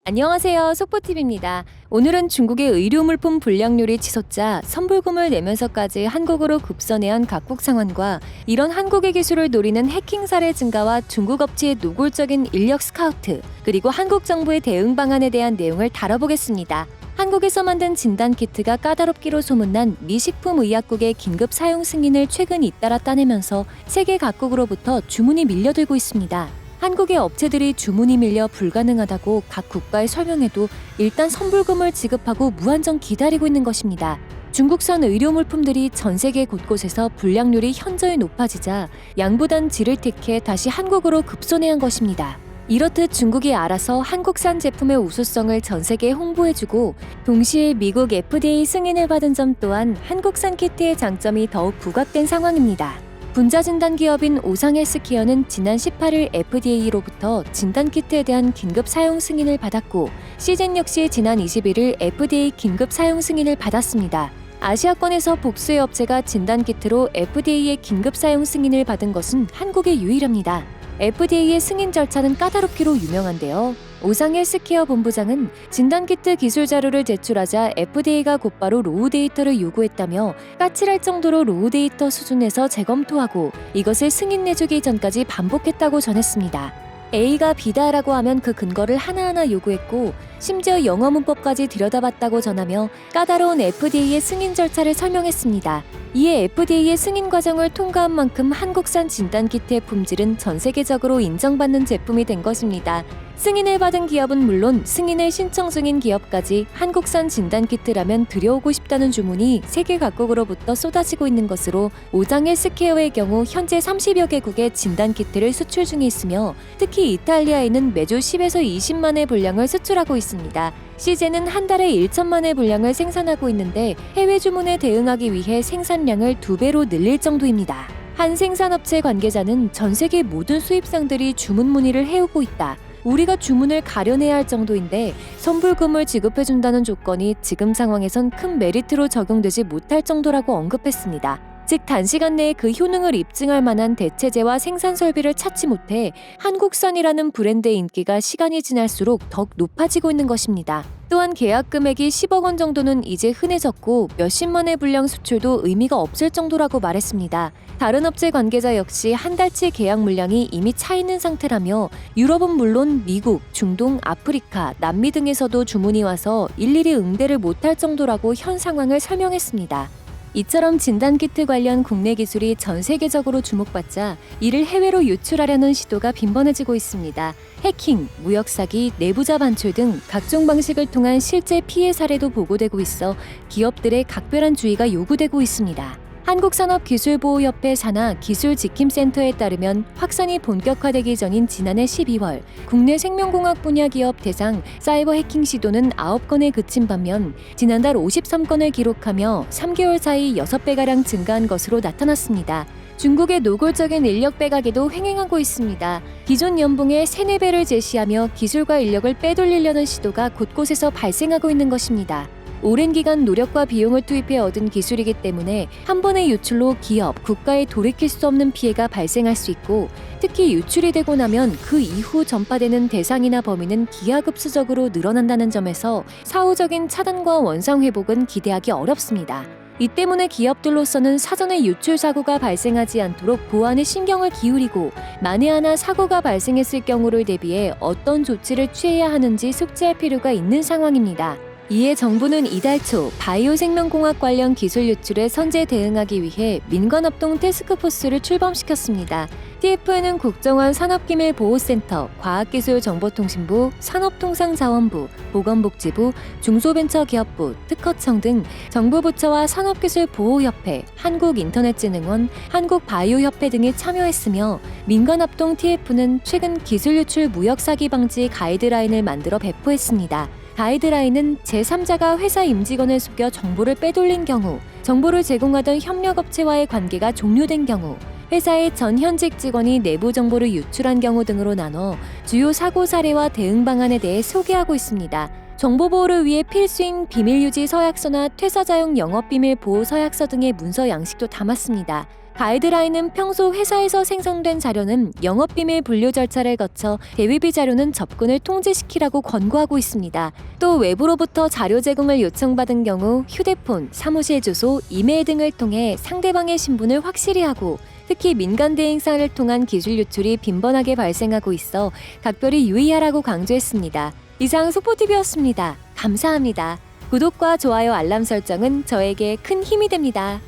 안녕하세요. 속보TV입니다. 오늘은 중국의 의료물품 불량률이 치솟자 선불금을 내면서까지 한국으로 급선회한 각국 상황과 이런 한국의 기술을 노리는 해킹 사례 증가와 중국 업체의 노골적인 인력 스카우트, 그리고 한국 정부의 대응 방안에 대한 내용을 다뤄보겠습니다. 한국에서 만든 진단키트가 까다롭기로 소문난 미 식품의약국의 긴급 사용 승인을 최근 잇따라 따내면서 세계 각국으로부터 주문이 밀려들고 있습니다. 한국의 업체들이 주문이 밀려 불가능하다고 각 국가에 설명해도 일단 선불금을 지급하고 무한정 기다리고 있는 것입니다. 중국산 의료물품들이 전 세계 곳곳에서 불량률이 현저히 높아지자 양보단 질을 택해 다시 한국으로 급선회한 것입니다. 이렇듯 중국이 알아서 한국산 제품의 우수성을 전 세계에 홍보해주고 동시에 미국 FDA 승인을 받은 점 또한 한국산 키트의 장점이 더욱 부각된 상황입니다. 분자진단 기업인 오상헬스케어는 지난 18일 FDA로부터 진단키트에 대한 긴급 사용 승인을 받았고 시젠 역시 지난 21일 FDA 긴급 사용 승인을 받았습니다. 아시아권에서 복수의 업체가 진단키트로 FDA의 긴급 사용 승인을 받은 것은 한국이 유일합니다. FDA의 승인 절차는 까다롭기로 유명한데요. 오상헬스케어 본부장은 진단키트 기술 자료를 제출하자 FDA가 곧바로 로우 데이터를 요구했다며 까칠할 정도로 로우 데이터 수준에서 재검토하고 이것을 승인 내주기 전까지 반복했다고 전했습니다. A가 B다라고 하면 그 근거를 하나하나 요구했고 심지어 영어 문법까지 들여다봤다고 전하며 까다로운 FDA의 승인 절차를 설명했습니다. 이에 FDA의 승인 과정을 통과한 만큼 한국산 진단키트의 품질은 전 세계적으로 인정받는 제품이 된 것입니다. 승인을 받은 기업은 물론 승인을 신청 중인 기업까지 한국산 진단키트라면 들여오고 싶다는 주문이 세계 각국으로부터 쏟아지고 있는 것으로 오상헬스케어의 경우 현재 30여 개국에 진단키트를 수출 중에 있으며 특히 이탈리아에는 매주 10에서 20만의 분량을 수출하고 있습니다. 시젠은 한 달에 1천만의 분량을 생산하고 있는데 해외 주문에 대응하기 위해 생산량을 2배로 늘릴 정도입니다. 한 생산업체 관계자는 전 세계 모든 수입상들이 주문 문의를 해오고 있다. 우리가 주문을 가려내야 할 정도인데 선불금을 지급해준다는 조건이 지금 상황에선 큰 메리트로 적용되지 못할 정도라고 언급했습니다. 즉 단시간 내에 그 효능을 입증할 만한 대체재와 생산 설비를 찾지 못해 한국산이라는 브랜드의 인기가 시간이 지날수록 더욱 높아지고 있는 것입니다. 또한 계약 금액이 10억 원 정도는 이제 흔해졌고 몇십만의 분량 수출도 의미가 없을 정도라고 말했습니다. 다른 업체 관계자 역시 한 달치 계약 물량이 이미 차 있는 상태라며 유럽은 물론 미국, 중동, 아프리카, 남미 등에서도 주문이 와서 일일이 응대를 못할 정도라고 현 상황을 설명했습니다. 이처럼 진단키트 관련 국내 기술이 전 세계적으로 주목받자 이를 해외로 유출하려는 시도가 빈번해지고 있습니다. 해킹, 무역사기, 내부자 반출 등 각종 방식을 통한 실제 피해 사례도 보고되고 있어 기업들의 각별한 주의가 요구되고 있습니다. 한국산업기술보호협회 산하 기술지킴센터에 따르면 확산이 본격화되기 전인 지난해 12월 국내 생명공학 분야 기업 대상 사이버 해킹 시도는 9건에 그친 반면 지난달 53건을 기록하며 3개월 사이 6배가량 증가한 것으로 나타났습니다. 중국의 노골적인 인력 빼가기도 횡행하고 있습니다. 기존 연봉의 3, 4배를 제시하며 기술과 인력을 빼돌리려는 시도가 곳곳에서 발생하고 있는 것입니다. 오랜 기간 노력과 비용을 투입해 얻은 기술이기 때문에 한 번의 유출로 기업, 국가에 돌이킬 수 없는 피해가 발생할 수 있고 특히 유출이 되고 나면 그 이후 전파되는 대상이나 범위는 기하급수적으로 늘어난다는 점에서 사후적인 차단과 원상 회복은 기대하기 어렵습니다. 이 때문에 기업들로서는 사전에 유출 사고가 발생하지 않도록 보안에 신경을 기울이고 만에 하나 사고가 발생했을 경우를 대비해 어떤 조치를 취해야 하는지 숙지할 필요가 있는 상황입니다. 이에 정부는 이달 초 바이오 생명공학 관련 기술 유출에 선제 대응하기 위해 민관합동 태스크포스를 출범시켰습니다. TF에는 국정원 산업기밀보호센터, 과학기술정보통신부, 산업통상자원부, 보건복지부, 중소벤처기업부, 특허청 등 정부 부처와 산업기술보호협회, 한국인터넷진흥원, 한국바이오협회 등이 참여했으며 민관합동 TF는 최근 기술 유출 무역사기 방지 가이드라인을 만들어 배포했습니다. 가이드라인은 제3자가 회사 임직원을 속여 정보를 빼돌린 경우, 정보를 제공하던 협력업체와의 관계가 종료된 경우, 회사의 전 현직 직원이 내부 정보를 유출한 경우 등으로 나눠 주요 사고 사례와 대응 방안에 대해 소개하고 있습니다. 정보보호를 위해 필수인 비밀유지 서약서나 퇴사자용 영업비밀 보호 서약서 등의 문서 양식도 담았습니다. 가이드라인은 평소 회사에서 생성된 자료는 영업비밀 분류 절차를 거쳐 대위비 자료는 접근을 통제시키라고 권고하고 있습니다. 또 외부로부터 자료 제공을 요청받은 경우 휴대폰, 사무실 주소, 이메일 등을 통해 상대방의 신분을 확실히 하고 특히 민간 대행사를 통한 기술 유출이 빈번하게 발생하고 있어 각별히 유의하라고 강조했습니다. 이상 속보TV였습니다. 감사합니다. 구독과 좋아요 알람 설정은 저에게 큰 힘이 됩니다.